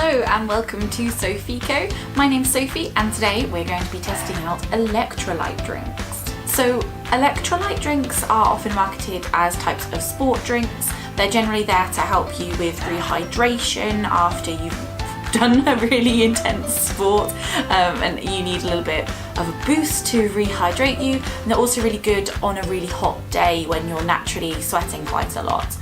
Hello and welcome to Sophico. My name's Sophie and today we're going to be testing out electrolyte drinks. So electrolyte drinks are often marketed as types of sport drinks. They're generally there to help you with rehydration after you've done a really intense sport and you need a little bit of a boost to rehydrate you. And they're also really good on a really hot day when you're naturally sweating quite a lot.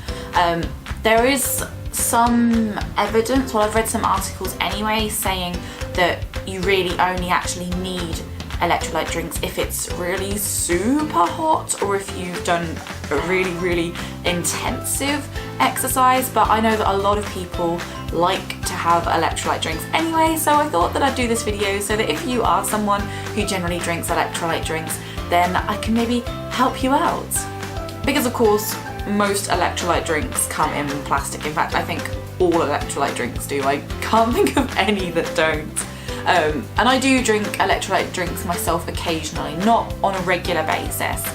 There is some evidence, well I've read some articles anyway, saying that you really only actually need electrolyte drinks if it's really super hot or if you've done a really intensive exercise, but I know that a lot of people like to have electrolyte drinks anyway, so I thought that I'd do this video so that if you are someone who generally drinks electrolyte drinks, then I can maybe help you out. Because of course most electrolyte drinks come in plastic. In fact, I think all electrolyte drinks do. I can't think of any that don't. And I do drink electrolyte drinks myself occasionally, not on a regular basis,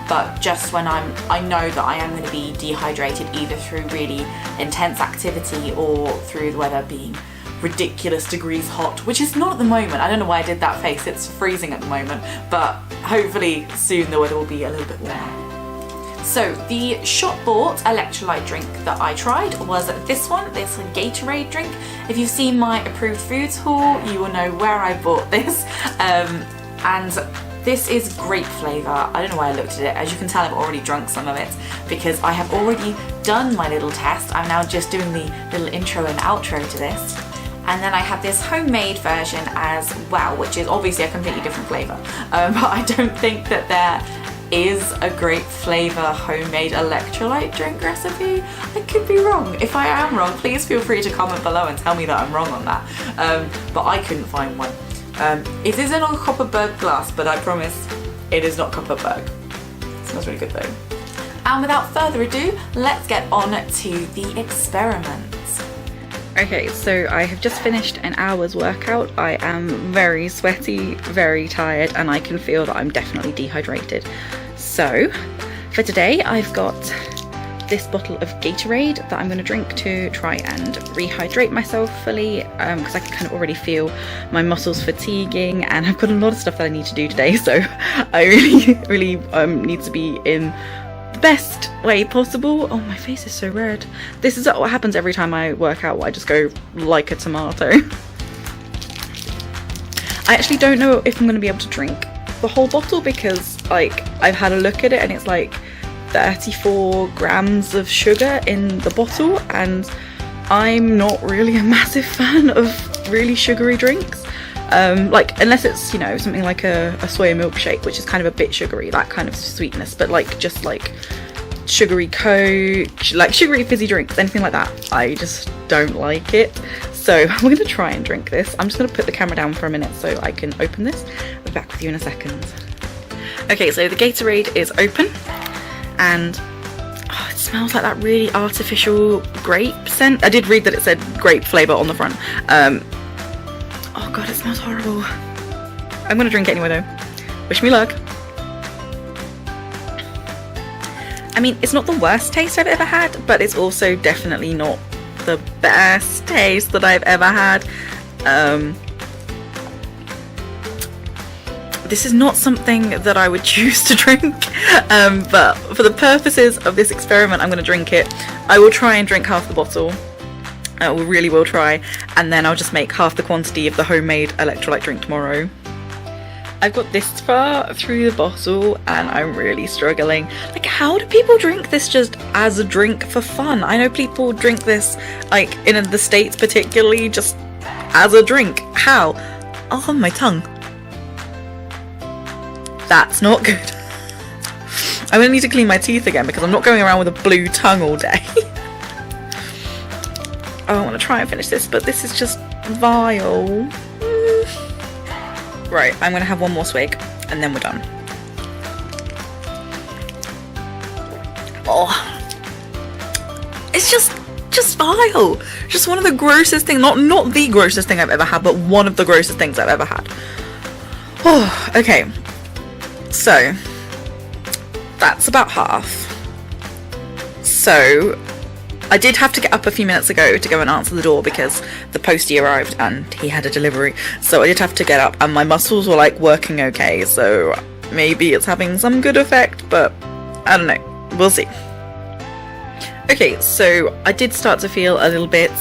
but just when I know that I am going to be dehydrated either through really intense activity or through the weather being ridiculous degrees hot, which is not at the moment. I don't know why I did that face, it's freezing at the moment, but hopefully soon the weather will be a little bit warmer. So the shop-bought electrolyte drink that I tried was this one, this GATORADE drink. If you've seen my approved foods haul, you will know where I bought this. And this is grape flavour. I don't know why I looked at it. As you can tell, I've already drunk some of it because I have already done my little test. I'm now just doing the little intro and outro to this. And then I have this homemade version as well, which is obviously a completely different flavour. But I don't think that there is a grape flavour homemade electrolyte drink recipe. I could be wrong. If I am wrong, please feel free to comment below and tell me that I'm wrong on that. But I couldn't find one. It is in a Copperberg glass, but I promise it is not Copperberg. It smells really good though. And without further ado, let's get on to the experiment. Okay, so I have just finished an hour's workout. I am very sweaty, very tired, and I can feel that I'm definitely dehydrated. So for today, I've got this bottle of Gatorade that I'm going to drink to try and rehydrate myself fully, because I can kind of already feel my muscles fatiguing, and I've got a lot of stuff that I need to do today, so I really need to be in the best way possible. Oh, my face is so red. This is what happens every time I work out. I just go like a tomato. I actually don't know if I'm going to be able to drink the whole bottle because like I've had a look at it and it's like 34 grams of sugar in the bottle, and I'm not really a massive fan of really sugary drinks. Like unless it's, you know, something like a soya milkshake, which is kind of a bit sugary, that kind of sweetness, but like just like sugary Coke, like sugary fizzy drinks, anything like that, I just don't like it. So I'm going to try and drink this. I'm just going to put the camera down for a minute so I can open this. I'll be back with you in a second. Okay, so the Gatorade is open and oh, it smells like that really artificial grape scent. I did read that it said grape flavour on the front. Oh god, it smells horrible. I'm gonna drink it anyway though. Wish me luck. I mean, it's not the worst taste I've ever had, but it's also definitely not the best taste that I've ever had. This is not something that I would choose to drink, but for the purposes of this experiment, I'm gonna drink it. I will try and drink half the bottle. We really will try, and then I'll just make half the quantity of the homemade electrolyte drink tomorrow. I've got this far through the bottle and I'm really struggling. Like, how do people drink this just as a drink for fun? I know people drink this, like in the States particularly, just as a drink. How? Oh, my tongue. That's not good. I'm gonna need to clean my teeth again because I'm not going around with a blue tongue all day. Oh, I want to try and finish this, but this is just vile. Right, I'm going to have one more swig, and then we're done. Oh. It's just vile. Just one of the grossest things, not the grossest thing I've ever had, but one of the grossest things I've ever had. Oh, okay. So, that's about half. So, I did have to get up a few minutes ago to go and answer the door because the postie arrived and he had a delivery. So I did have to get up and my muscles were like working okay. So maybe it's having some good effect, but I don't know. We'll see. Okay, so I did start to feel a little bit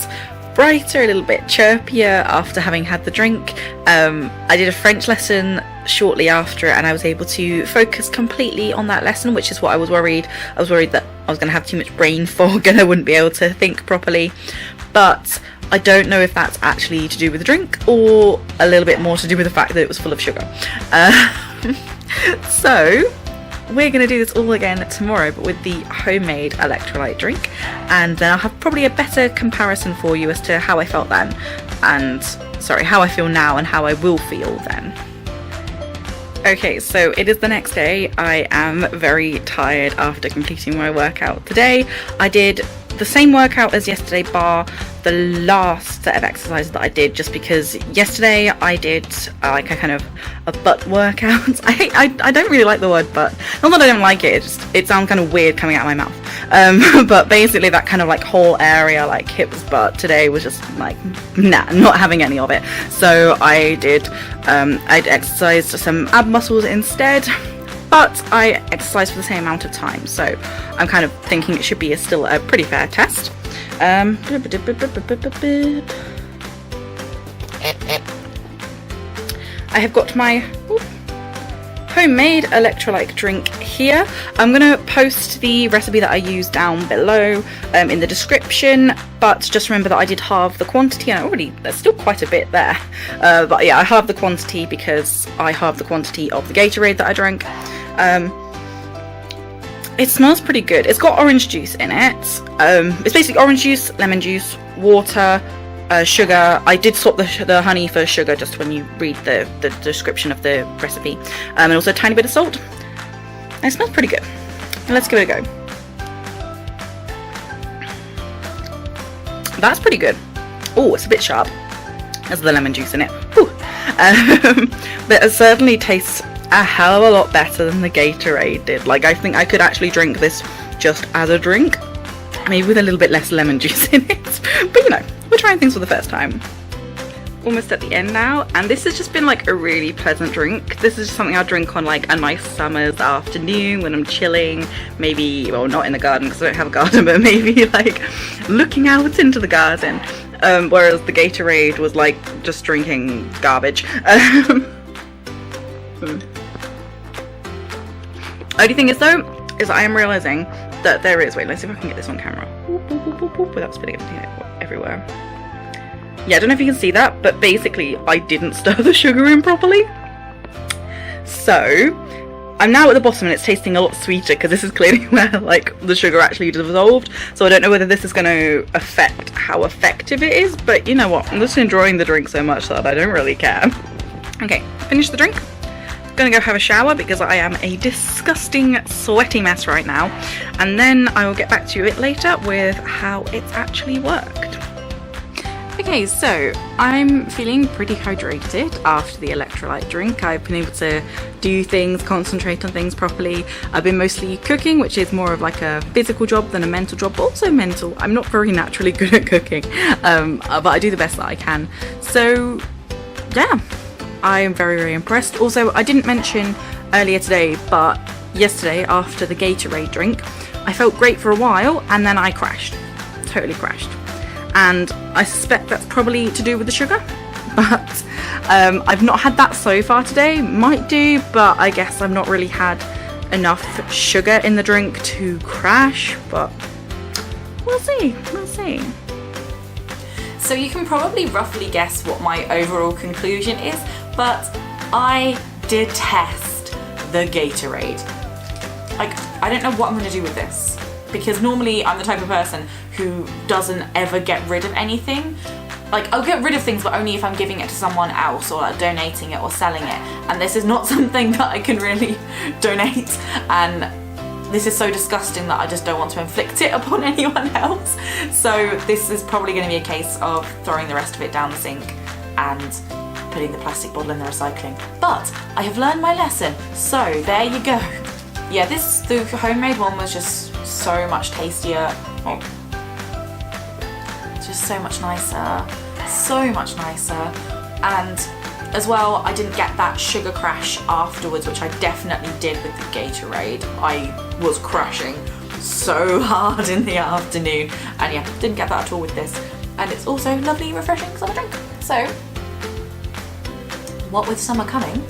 brighter, a little bit chirpier after having had the drink. I did a French lesson shortly after and I was able to focus completely on that lesson, which is what I was worried. I was worried that I was going to have too much brain fog and I wouldn't be able to think properly. But I don't know if that's actually to do with the drink or a little bit more to do with the fact that it was full of sugar. So we're going to do this all again tomorrow, but with the homemade electrolyte drink, and then I'll have probably a better comparison for you as to how I felt then, and how I feel now and how I will feel then. Okay, so it is the next day. I am very tired after completing my workout today. I did the same workout as yesterday, bar the last set of exercises that I did, just because yesterday I did like a kind of a butt workout. I don't really like the word butt. Not that I don't like it, it sounds kind of weird coming out of my mouth. But basically that kind of like whole area, like hips, butt, today was just like, nah, not having any of it. So I did, I'd exercised some ab muscles instead, but I exercised for the same amount of time, so I'm kind of thinking it should be still a pretty fair test. I have got my homemade electrolyte drink here. I'm going to post the recipe that I used down below in the description, but just remember that I did halve the quantity, and there's still quite a bit there. But yeah, I halved the quantity because I halved the quantity of the Gatorade that I drank. It smells pretty good. It's got orange juice in it. It's basically orange juice, lemon juice, water, sugar. I did swap the honey for sugar just when you read the description of the recipe. And also a tiny bit of salt. And it smells pretty good. Let's give it a go. That's pretty good. Oh, it's a bit sharp. There's the lemon juice in it. But it certainly tastes a hell of a lot better than the Gatorade did. Like, I think I could actually drink this just as a drink, maybe with a little bit less lemon juice in it. But you know, we're trying things for the first time. Almost at the end now, and this has just been like a really pleasant drink. This is just something I drink on like a nice summer's afternoon when I'm chilling, maybe, well, not in the garden because I don't have a garden, but maybe like looking out into the garden, whereas the Gatorade was like just drinking garbage. Only thing is though, is I am realising that there is, wait, let's see if I can get this on camera without spilling everything everywhere. Yeah, I don't know if you can see that, but basically I didn't stir the sugar in properly. So I'm now at the bottom and it's tasting a lot sweeter because this is clearly where like the sugar actually dissolved. So I don't know whether this is going to affect how effective it is, but you know what, I'm just enjoying the drink so much that I don't really care. Okay, finished the drink. Gonna go have a shower because I am a disgusting sweaty mess right now, and then I will get back to you a bit later with how it's actually worked. Okay, so I'm feeling pretty hydrated after the electrolyte drink. I've been able to do things, concentrate on things properly. I've been mostly cooking, which is more of like a physical job than a mental job, but also mental. I'm not very naturally good at cooking, but I do the best that I can. So yeah, I am very, very impressed. Also, I didn't mention earlier today, but yesterday after the Gatorade drink, I felt great for a while and then I crashed. Totally crashed. And I suspect that's probably to do with the sugar, but I've not had that so far today. Might do, but I guess I've not really had enough sugar in the drink to crash, but we'll see, we'll see. So you can probably roughly guess what my overall conclusion is, but I detest the Gatorade. Like, I don't know what I'm going to do with this, because normally I'm the type of person who doesn't ever get rid of anything. Like, I'll get rid of things, but only if I'm giving it to someone else or like donating it or selling it, and this is not something that I can really donate, and this is so disgusting that I just don't want to inflict it upon anyone else. So this is probably going to be a case of throwing the rest of it down the sink and putting the plastic bottle in the recycling. But I have learned my lesson, so there you go. Yeah, the homemade one was just so much tastier. Oh, just so much nicer, so much nicer. And as well, I didn't get that sugar crash afterwards, which I definitely did with the Gatorade. I was crashing so hard in the afternoon, and yeah, didn't get that at all with this. And it's also lovely, refreshing summer drink. So, what with summer coming,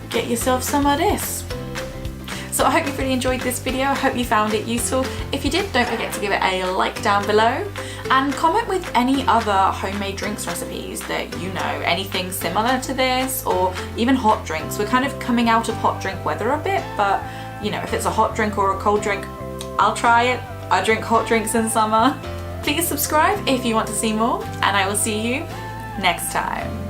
get yourself some of this. So I hope you've really enjoyed this video. I hope you found it useful. If you did, don't forget to give it a like down below and comment with any other homemade drinks recipes that you know, anything similar to this, or even hot drinks. We're kind of coming out of hot drink weather a bit, but you know, if it's a hot drink or a cold drink, I'll try it. I drink hot drinks in summer. Please subscribe if you want to see more, and I will see you next time.